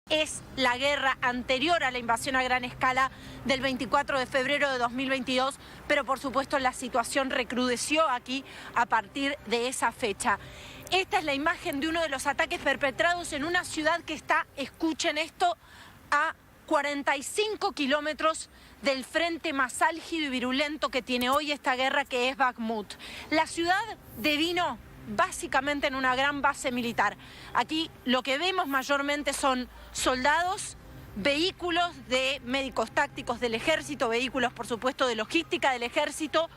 es la guerra anterior a la invasión a gran escala del 24 de febrero de 2022, pero por supuesto la situación recrudeció aquí a partir de esa fecha. Esta es la imagen de uno de los ataques perpetrados en una ciudad que está, escuchen esto, a 45 kilómetros del frente más álgido y virulento que tiene hoy esta guerra, que es Bakhmut. La ciudad devino básicamente en una gran base militar. Aquí lo que vemos mayormente son soldados, vehículos de médicos tácticos del ejército, vehículos por supuesto de logística del ejército,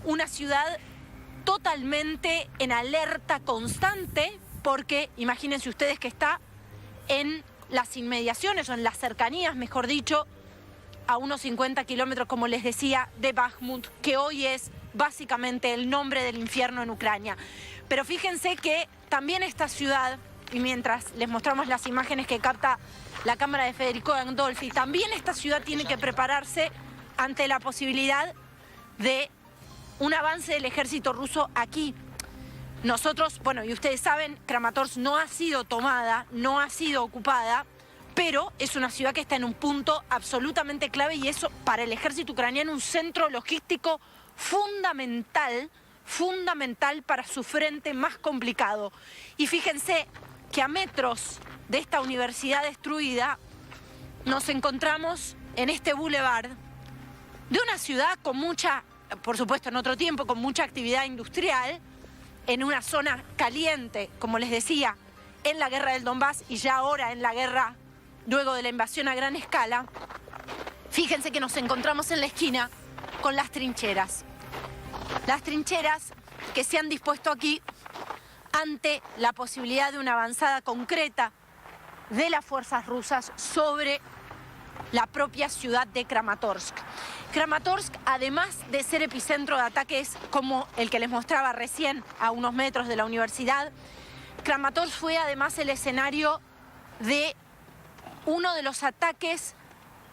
una ciudad totalmente en alerta constante porque imagínense ustedes que está en las inmediaciones o en las cercanías, mejor dicho, a unos 50 kilómetros, como les decía, de Bakhmut, que hoy es básicamente el nombre del infierno en Ucrania. Pero fíjense que también esta ciudad, y mientras les mostramos las imágenes que capta la cámara de Federico Gandolfi, también esta ciudad tiene que prepararse ante la posibilidad de un avance del ejército ruso aquí. Nosotros, bueno, y ustedes saben, Kramatorsk no ha sido tomada, no ha sido ocupada, pero es una ciudad que está en un punto absolutamente clave y eso para el ejército ucraniano un centro logístico fundamental para su frente más complicado. Y fíjense que a metros de esta universidad destruida nos encontramos en este boulevard de una ciudad con mucha, por supuesto en otro tiempo, con mucha actividad industrial, en una zona caliente, como les decía, en la guerra del Donbass y ya ahora en la guerra luego de la invasión a gran escala. Fíjense que nos encontramos en la esquina con las trincheras. Las trincheras que se han dispuesto aquí ante la posibilidad de una avanzada concreta de las fuerzas rusas sobre la propia ciudad de Kramatorsk. Kramatorsk, además de ser epicentro de ataques como el que les mostraba recién a unos metros de la universidad, Kramatorsk fue además el escenario de uno de los ataques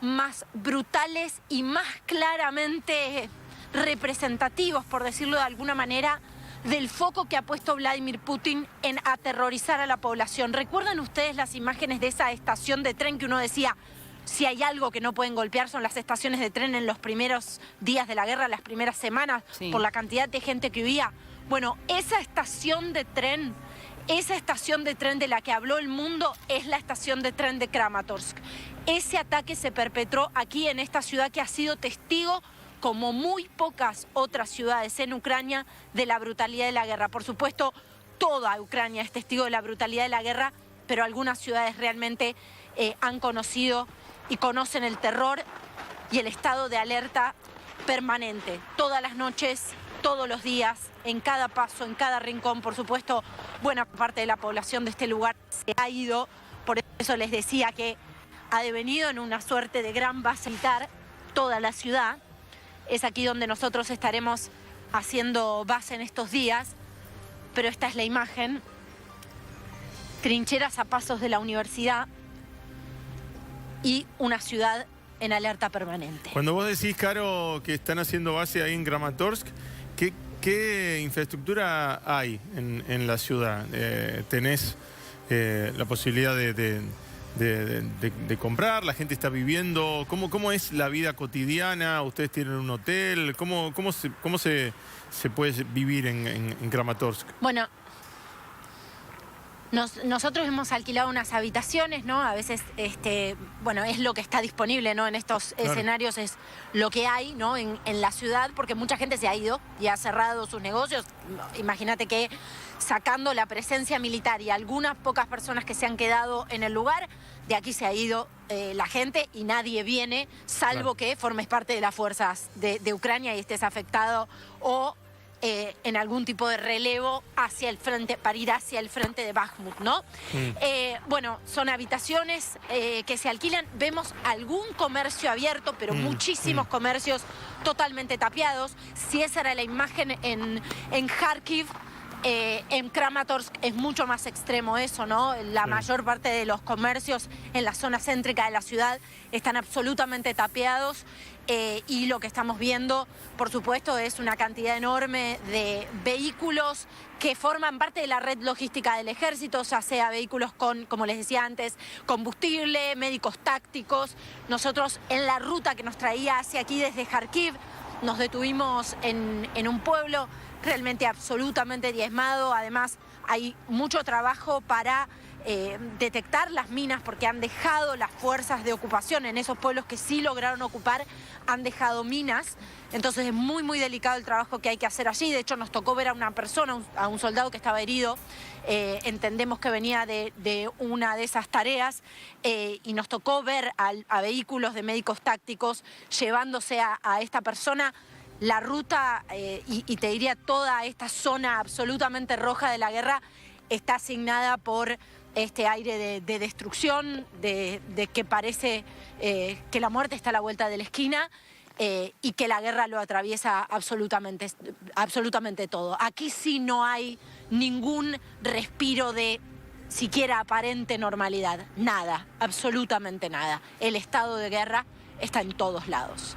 más brutales y más claramente representativos, por decirlo de alguna manera, del foco que ha puesto Vladimir Putin en aterrorizar a la población. ¿Recuerdan ustedes las imágenes de esa estación de tren que uno decía, si hay algo que no pueden golpear son las estaciones de tren en los primeros días de la guerra, las primeras semanas, sí, por la cantidad de gente que huía? Bueno, esa estación de tren de la que habló el mundo es la estación de tren de Kramatorsk. Ese ataque se perpetró aquí en esta ciudad que ha sido testigo, como muy pocas otras ciudades en Ucrania, de la brutalidad de la guerra. Por supuesto, toda Ucrania es testigo de la brutalidad de la guerra, pero algunas ciudades realmente han conocido y conocen el terror y el estado de alerta permanente. Todas las noches, todos los días, en cada paso, en cada rincón. Por supuesto, buena parte de la población de este lugar se ha ido. Por eso les decía que ha devenido en una suerte de gran base militar toda la ciudad. Es aquí donde nosotros estaremos haciendo base en estos días, pero esta es la imagen. Trincheras a pasos de la universidad y una ciudad en alerta permanente. Cuando vos decís, Caro, que están haciendo base ahí en Kramatorsk, ¿qué infraestructura hay en la ciudad? ¿Tenés la posibilidad de comprar? ¿La gente está viviendo? ¿Cómo es la vida cotidiana? ¿Ustedes tienen un hotel? ¿Cómo se puede vivir en Kramatorsk? Bueno, nosotros hemos alquilado unas habitaciones, ¿no? A veces, bueno, es lo que está disponible, ¿no? En estos escenarios es lo que hay, ¿no? En la ciudad, porque mucha gente se ha ido y ha cerrado sus negocios. Imagínate que sacando la presencia militar y algunas pocas personas que se han quedado en el lugar, de aquí se ha ido la gente y nadie viene, salvo que formes parte de las fuerzas de Ucrania y estés afectado o en algún tipo de relevo hacia el frente, para ir hacia el frente de Bakhmut, ¿no? Bueno, son habitaciones que se alquilan. Vemos algún comercio abierto, pero muchísimos comercios totalmente tapiados. Si esa era la imagen en Kharkiv, En Kramatorsk es mucho más extremo eso, ¿no? La mayor parte de los comercios en la zona céntrica de la ciudad están absolutamente tapiados y lo que estamos viendo, por supuesto, es una cantidad enorme de vehículos que forman parte de la red logística del ejército, ya sea vehículos con, como les decía antes, combustible, médicos tácticos. Nosotros en la ruta que nos traía hacia aquí desde Kharkiv, nos detuvimos en un pueblo realmente absolutamente diezmado. Además, hay mucho trabajo para detectar las minas porque han dejado las fuerzas de ocupación en esos pueblos que sí lograron ocupar, han dejado minas. Entonces es muy, muy delicado el trabajo que hay que hacer allí. De hecho, nos tocó ver a una persona, a un soldado que estaba herido. Entendemos que venía de una de esas tareas y nos tocó ver a vehículos de médicos tácticos llevándose a esta persona. La ruta, y te diría toda esta zona absolutamente roja de la guerra, está asignada por este aire de destrucción, de que parece que la muerte está a la vuelta de la esquina y que la guerra lo atraviesa absolutamente todo. Aquí sí no hay ningún respiro de siquiera aparente normalidad. Nada, absolutamente nada. El estado de guerra está en todos lados.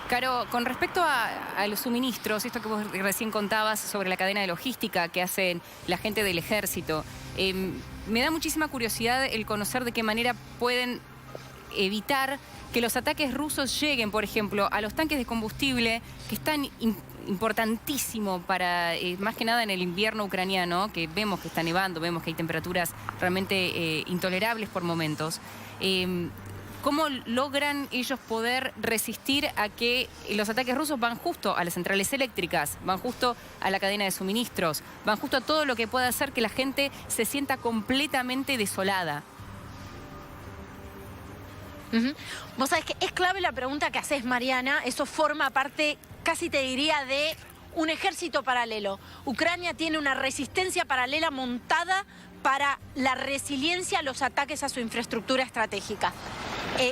Caro, con respecto a los suministros, esto que vos recién contabas sobre la cadena de logística que hacen la gente del ejército, me da muchísima curiosidad el conocer de qué manera pueden evitar que los ataques rusos lleguen, por ejemplo, a los tanques de combustible, que es tan importantísimo para, más que nada en el invierno ucraniano, que vemos que está nevando, vemos que hay temperaturas realmente intolerables por momentos. ¿Cómo logran ellos poder resistir a que los ataques rusos van justo a las centrales eléctricas, van justo a la cadena de suministros, van justo a todo lo que pueda hacer que la gente se sienta completamente desolada? Vos sabés que es clave la pregunta que haces, Mariana. Eso forma parte, casi te diría, de un ejército paralelo. Ucrania tiene una resistencia paralela montada para la resiliencia a los ataques a su infraestructura estratégica.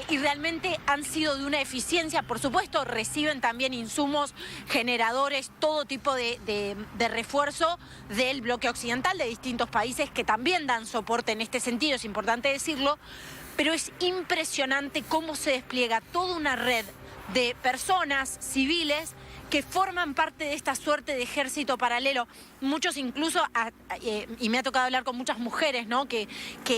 Y realmente han sido de una eficiencia. Por supuesto, reciben también insumos, generadores, todo tipo de refuerzo del bloque occidental, de distintos países que también dan soporte en este sentido, es importante decirlo, pero es impresionante cómo se despliega toda una red de personas civiles que forman parte de esta suerte de ejército paralelo. Muchos incluso, y me ha tocado hablar con muchas mujeres, ¿no?, que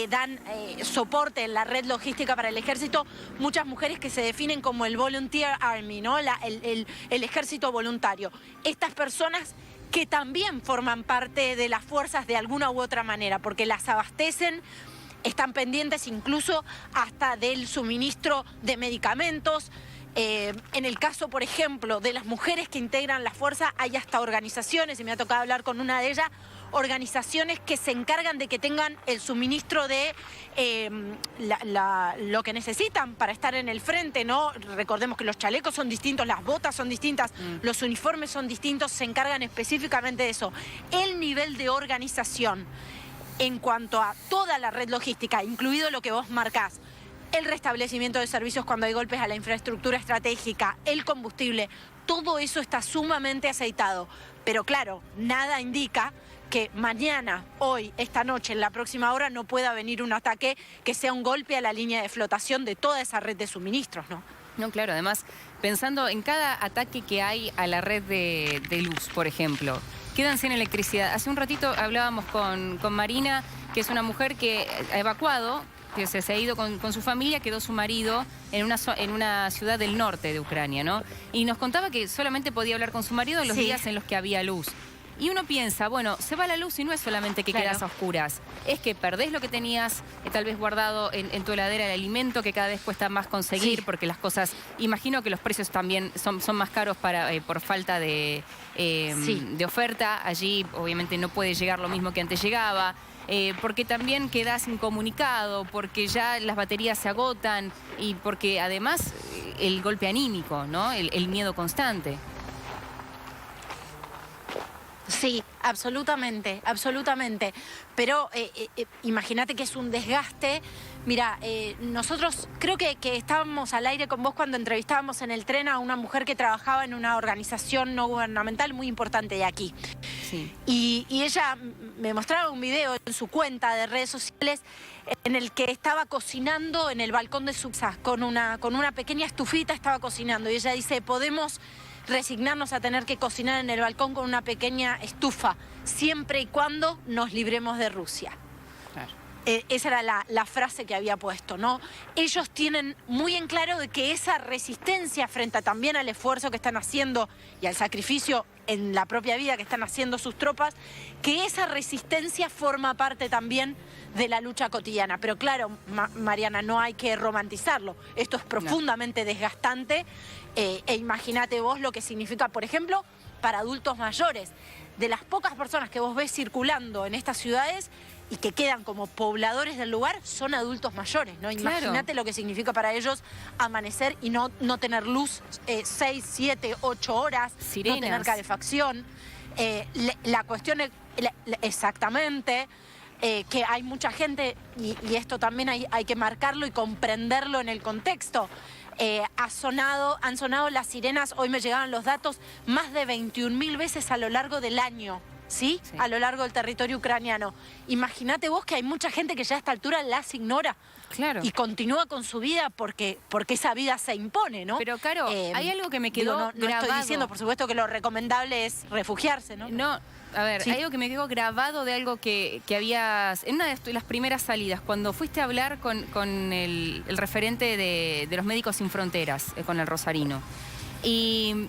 dan soporte en la red logística para el ejército, muchas mujeres que se definen como el Volunteer Army, ¿no?, el ejército voluntario. Estas personas que también forman parte de las fuerzas de alguna u otra manera, porque las abastecen, están pendientes incluso hasta del suministro de medicamentos. En el caso, por ejemplo, de las mujeres que integran la fuerza, hay hasta organizaciones, y me ha tocado hablar con una de ellas, organizaciones que se encargan de que tengan el suministro de lo que necesitan para estar en el frente, ¿no? Recordemos que los chalecos son distintos, las botas son distintas, los uniformes son distintos, se encargan específicamente de eso. El nivel de organización en cuanto a toda la red logística, incluido lo que vos marcás, el restablecimiento de servicios cuando hay golpes a la infraestructura estratégica, el combustible, todo eso está sumamente aceitado. Pero claro, nada indica que mañana, hoy, esta noche, en la próxima hora, no pueda venir un ataque que sea un golpe a la línea de flotación de toda esa red de suministros, ¿no? No, claro, además, pensando en cada ataque que hay a la red de luz, por ejemplo, quedan sin electricidad. Hace un ratito hablábamos con Marina, que es una mujer que ha evacuado, que se ha ido con su familia, quedó su marido en una ciudad del norte de Ucrania, ¿no? Y nos contaba que solamente podía hablar con su marido en los días en los que había luz. Y uno piensa, bueno, se va la luz y no es solamente que quedas a oscuras, es que perdés lo que tenías tal vez guardado en tu heladera, el alimento que cada vez cuesta más conseguir, porque las cosas, imagino que los precios también son más caros por falta de oferta. Allí obviamente no puede llegar lo mismo que antes llegaba. Porque también quedas incomunicado, porque ya las baterías se agotan y porque además el golpe anímico, ¿no? El miedo constante. Sí, absolutamente, absolutamente. Pero imagínate que es un desgaste. Mira, nosotros creo que estábamos al aire con vos cuando entrevistábamos en el tren a una mujer que trabajaba en una organización no gubernamental muy importante de aquí. Sí. Y ella me mostraba un video en su cuenta de redes sociales en el que estaba cocinando en el balcón de su casa, con una pequeña estufita estaba cocinando. Y ella dice, podemos resignarnos a tener que cocinar en el balcón con una pequeña estufa, siempre y cuando nos libremos de Rusia. Claro. Esa era la frase que había puesto, ¿no? Ellos tienen muy en claro de que esa resistencia frente también al esfuerzo que están haciendo y al sacrificio en la propia vida que están haciendo sus tropas, que esa resistencia forma parte también de la lucha cotidiana. Pero claro, Mariana, no hay que romantizarlo. Esto es profundamente desgastante e imagínate vos lo que significa, por ejemplo, para adultos mayores. De las pocas personas que vos ves circulando en estas ciudades y que quedan como pobladores del lugar, son adultos mayores, ¿no? Claro. Imagínate lo que significa para ellos amanecer y no tener luz 6, 7, 8 horas, Sirenas. no tener calefacción. La cuestión es, exactamente, que hay mucha gente, y esto también hay que marcarlo y comprenderlo en el contexto. Han sonado las sirenas, hoy me llegaban los datos, más de 21.000 veces a lo largo del año, ¿sí? A lo largo del territorio ucraniano. Imagínate vos que hay mucha gente que ya a esta altura las ignora. Claro. Y continúa con su vida porque esa vida se impone, ¿no? Pero, Caro, hay algo que me quedó no grabado. estoy diciendo, por supuesto, que lo recomendable es refugiarse, ¿no? No, a ver, Sí. hay algo que me quedó grabado de algo que habías... En una de las primeras salidas, cuando fuiste a hablar con el referente de los Médicos Sin Fronteras, con el rosarino, y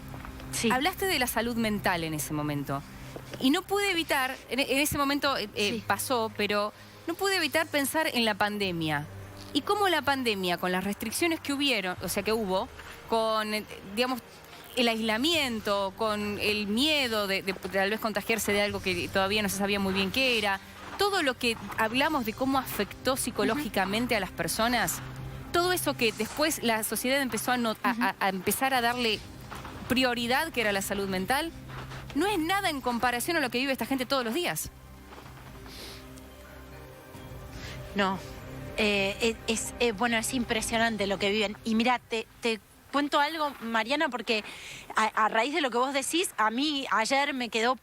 Sí. hablaste de la salud mental en ese momento. Y no pude evitar, en ese momento Sí. pasó, pero no pude evitar pensar en la pandemia. Y cómo la pandemia, con las restricciones que hubo, con, digamos, el aislamiento, con el miedo de tal vez contagiarse de algo que todavía no se sabía muy bien qué era, todo lo que hablamos de cómo afectó psicológicamente a las personas, todo eso que después la sociedad empezó a empezar a darle prioridad, que era la salud mental, no es nada en comparación a lo que vive esta gente todos los días. No, bueno, es impresionante lo que viven. Y mira, te cuento algo, Mariana, porque a raíz de lo que vos decís, a mí ayer me quedó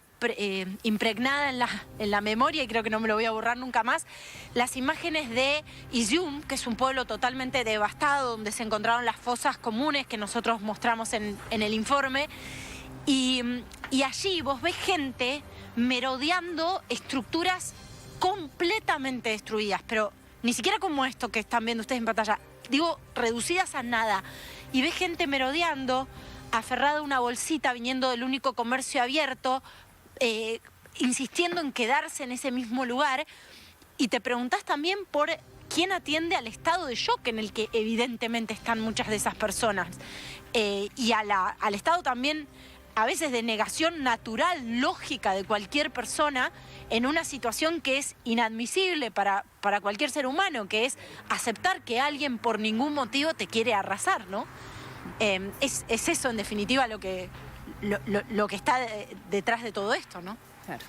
impregnada en la memoria, y creo que no me lo voy a borrar nunca más, las imágenes de Izium, que es un pueblo totalmente devastado, donde se encontraron las fosas comunes que nosotros mostramos en el informe. Y allí vos ves gente merodeando estructuras completamente destruidas, pero ni siquiera como esto que están viendo ustedes en pantalla, digo, reducidas a nada. Y ves gente merodeando, aferrada a una bolsita, viniendo del único comercio abierto, insistiendo en quedarse en ese mismo lugar. Y te preguntás también por quién atiende al estado de shock en el que evidentemente están muchas de esas personas. Y al estado también, a veces, de negación natural, lógica de cualquier persona en una situación que es inadmisible para cualquier ser humano, que es aceptar que alguien por ningún motivo te quiere arrasar, ¿no? Es eso, en definitiva, lo que está detrás de todo esto, ¿no? Claro.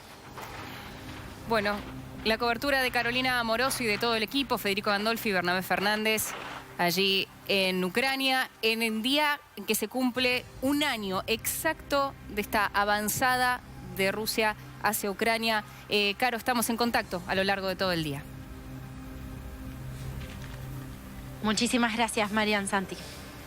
Bueno, la cobertura de Carolina Amoroso y de todo el equipo, Federico Gandolfi y Bernabé Fernández, allí en Ucrania, en el día en que se cumple un año exacto de esta avanzada de Rusia hacia Ucrania. Caro, estamos en contacto a lo largo de todo el día. Muchísimas gracias, Marian Santi.